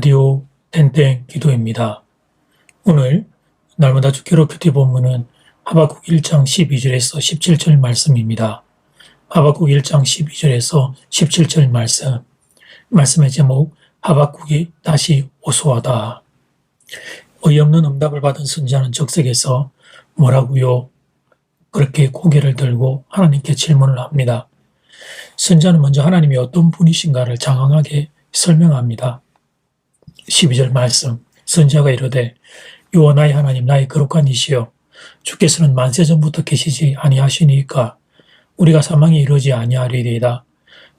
라디오 땡땡 기도입니다. 오늘 날마다 주기로 큐티 본문은 하박국 1장 12절에서 17절 말씀입니다. 하박국 1장 12절에서 17절 말씀의 제목 하박국이 다시 호소하다. 어이없는 응답을 받은 선지자는 적색에서 뭐라고요? 그렇게 고개를 들고 하나님께 질문을 합니다. 선지자는 먼저 하나님이 어떤 분이신가를 장황하게 설명합니다. 12절 말씀, 선지자가 이르되 여호와 나의 하나님 나의 거룩한 이시여 주께서는 만세 전부터 계시지 아니하시니까 우리가 사망에 이르지 아니하리이다.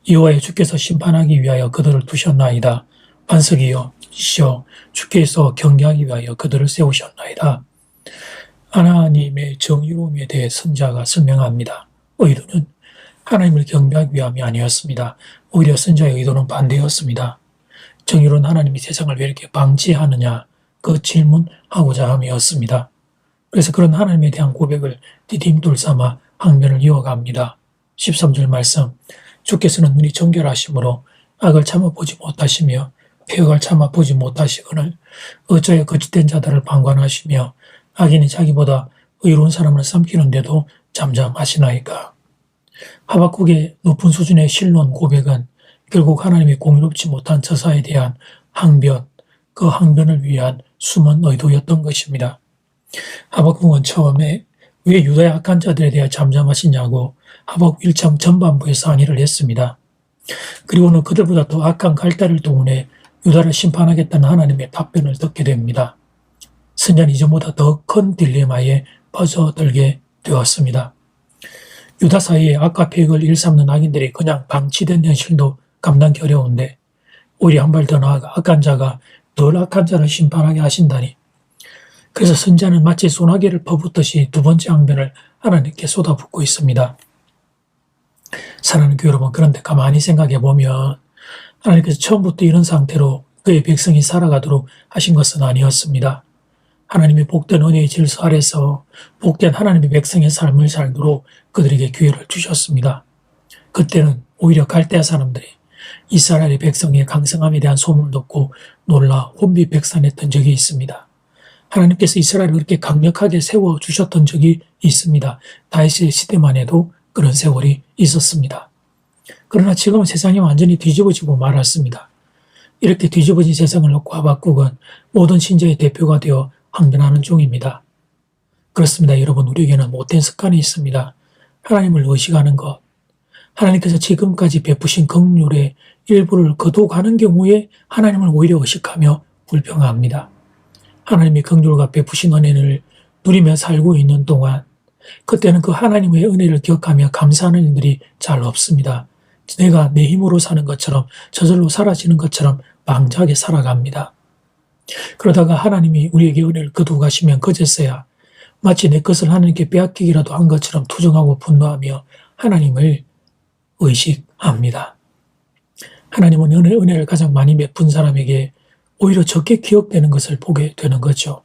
여호와의 주께서 심판하기 위하여 그들을 두셨나이다. 반석이여 이시여 주께서 경계하기 위하여 그들을 세우셨나이다. 하나님의 정의로움에 대해 선지자가 설명합니다. 의도는 하나님을 경배하기 위함이 아니었습니다. 오히려 선지자의 의도는 반대였습니다. 정의로운 하나님이 세상을 왜 이렇게 방치하느냐 그 질문하고자 함이었습니다. 그래서 그런 하나님에 대한 고백을 디딤돌 삼아 항변을 이어갑니다. 13절 말씀 주께서는 눈이 정결하시므로 악을 참아보지 못하시며 폐역을 참아보지 못하시거늘 어찌하여 거짓된 자들을 방관하시며 악인이 자기보다 의로운 사람을 삼키는데도 잠잠하시나이까. 하박국의 높은 수준의 신론 고백은 결국 하나님이 공의롭지 못한 저사에 대한 항변, 그 항변을 위한 숨은 의도였던 것입니다. 하박국은 처음에 왜 유다의 악한 자들에 대해 잠잠하시냐고 하박국 1장 전반부에서 항의를 했습니다. 그리고는 그들보다 더 악한 갈대를 동원해 유다를 심판하겠다는 하나님의 답변을 듣게 됩니다. 선지자는 이전보다 더 큰 딜레마에 빠져들게 되었습니다. 유다 사이에 악과 폐역을 일삼는 악인들이 그냥 방치된 현실도 감당하기 어려운데 오히려 한 발 더 나아가 악한 자가 덜 악한 자를 심판하게 하신다니. 그래서 선지자는 마치 소나기를 퍼붓듯이 두 번째 항변을 하나님께 쏟아붓고 있습니다. 사랑하는 교회 여러분, 그런데 가만히 생각해 보면 하나님께서 처음부터 이런 상태로 그의 백성이 살아가도록 하신 것은 아니었습니다. 하나님의 복된 은혜의 질서 아래서 복된 하나님의 백성의 삶을 살도록 그들에게 기회를 주셨습니다. 그때는 오히려 갈대아 사람들이 이스라엘의 백성의 강성함에 대한 소문을 듣고 놀라 혼비백산했던 적이 있습니다. 하나님께서 이스라엘을 그렇게 강력하게 세워주셨던 적이 있습니다. 다윗의 시대만 해도 그런 세월이 있었습니다. 그러나 지금은 세상이 완전히 뒤집어지고 말았습니다. 이렇게 뒤집어진 세상을 놓고 하박국은 모든 신자의 대표가 되어 항변하는 중입니다. 그렇습니다. 여러분, 우리에게는 못된 습관이 있습니다. 하나님을 의식하는 것, 하나님께서 지금까지 베푸신 긍휼의 일부를 거둬가는 경우에 하나님을 오히려 의식하며 불평합니다. 하나님의 긍휼과 베푸신 은혜를 누리며 살고 있는 동안 그때는 그 하나님의 은혜를 기억하며 감사하는 일들이 잘 없습니다. 내가 내 힘으로 사는 것처럼 저절로 사라지는 것처럼 방자하게 살아갑니다. 그러다가 하나님이 우리에게 은혜를 거두어 가시면 그제서야 마치 내 것을 하나님께 빼앗기기라도 한 것처럼 투정하고 분노하며 하나님을 의식합니다. 하나님은 은혜를 가장 많이 베푼 사람에게 오히려 적게 기억되는 것을 보게 되는 거죠.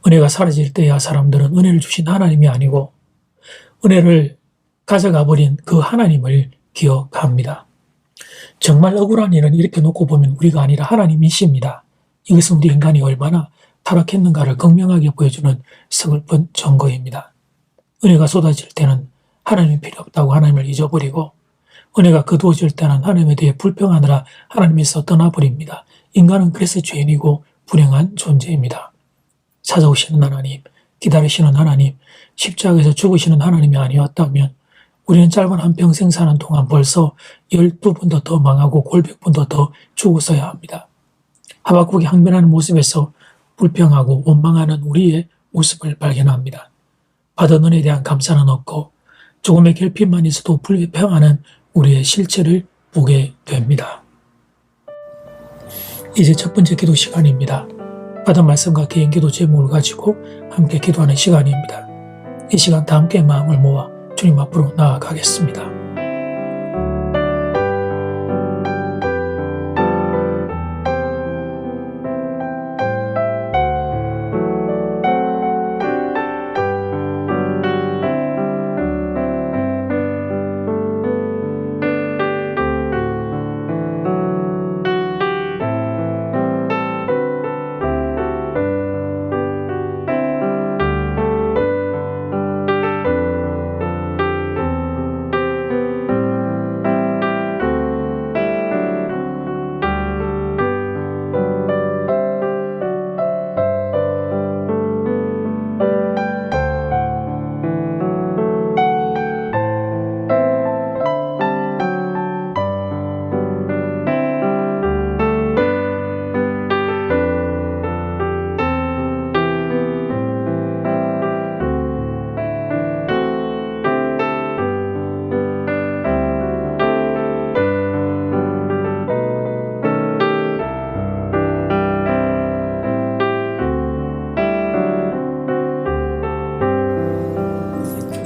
은혜가 사라질 때야 사람들은 은혜를 주신 하나님이 아니고 은혜를 가져가 버린 그 하나님을 기억합니다. 정말 억울한 일은 이렇게 놓고 보면 우리가 아니라 하나님이십니다. 이것은 우리 인간이 얼마나 타락했는가를 극명하게 보여주는 서글픈 증거입니다. 은혜가 쏟아질 때는 하나님이 필요 없다고 하나님을 잊어버리고 은혜가 거두어질 때는 하나님에 대해 불평하느라 하나님에서 떠나버립니다. 인간은 그래서 죄인이고 불행한 존재입니다. 찾아오시는 하나님, 기다리시는 하나님, 십자가에서 죽으시는 하나님이 아니었다면 우리는 짧은 한평생 사는 동안 벌써 12번도 더 망하고 골백번도 더 죽었어야 합니다. 하박국이 항변하는 모습에서 불평하고 원망하는 우리의 모습을 발견합니다. 받은 은혜에 대한 감사는 없고 조금의 결핍만 있어도 불평하는 우리의 실체를 보게 됩니다. 이제 첫 번째 기도 시간입니다. 받은 말씀과 개인 기도 제목을 가지고 함께 기도하는 시간입니다. 이 시간 다 함께 마음을 모아 주님 앞으로 나아가겠습니다.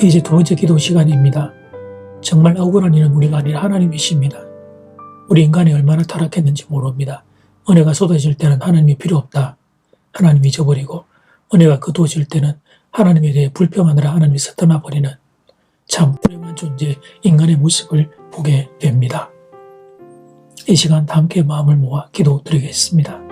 이제 두 번째 기도 시간입니다. 정말 억울한 일은 우리가 아니라 하나님이십니다. 우리 인간이 얼마나 타락했는지 모릅니다. 은혜가 쏟아질 때는 하나님이 필요 없다. 하나님이 잊어버리고 은혜가 거두어질 때는 하나님에 대해 불평하느라 하나님이 서떠나버리는 참 불행한 존재 인간의 모습을 보게 됩니다. 이 시간 다 함께 마음을 모아 기도드리겠습니다.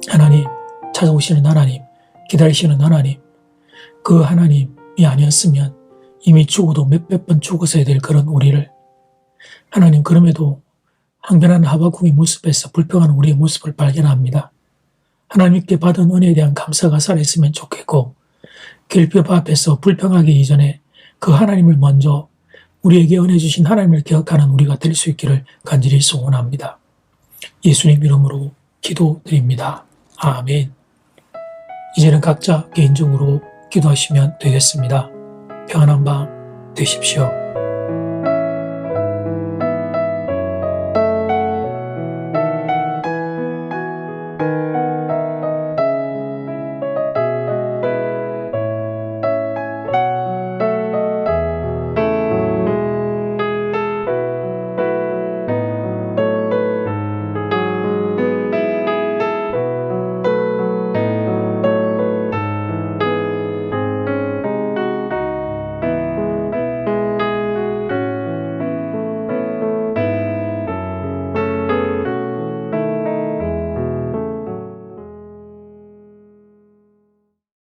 하나님, 찾아오시는 하나님, 기다리시는 하나님, 그 하나님이 아니었으면 이미 죽어도 몇백 번 죽었어야 될 그런 우리를 하나님, 그럼에도 항변하는 하박국의 모습에서 불평하는 우리의 모습을 발견합니다. 하나님께 받은 은혜에 대한 감사가 살아있으면 좋겠고 길뼈 앞에서 불평하기 이전에 그 하나님을 먼저 우리에게 은혜 주신 하나님을 기억하는 우리가 될 수 있기를 간절히 소원합니다. 예수님 이름으로 기도드립니다. 아멘. 이제는 각자 개인적으로 기도하시면 되겠습니다. 평안한 밤 되십시오.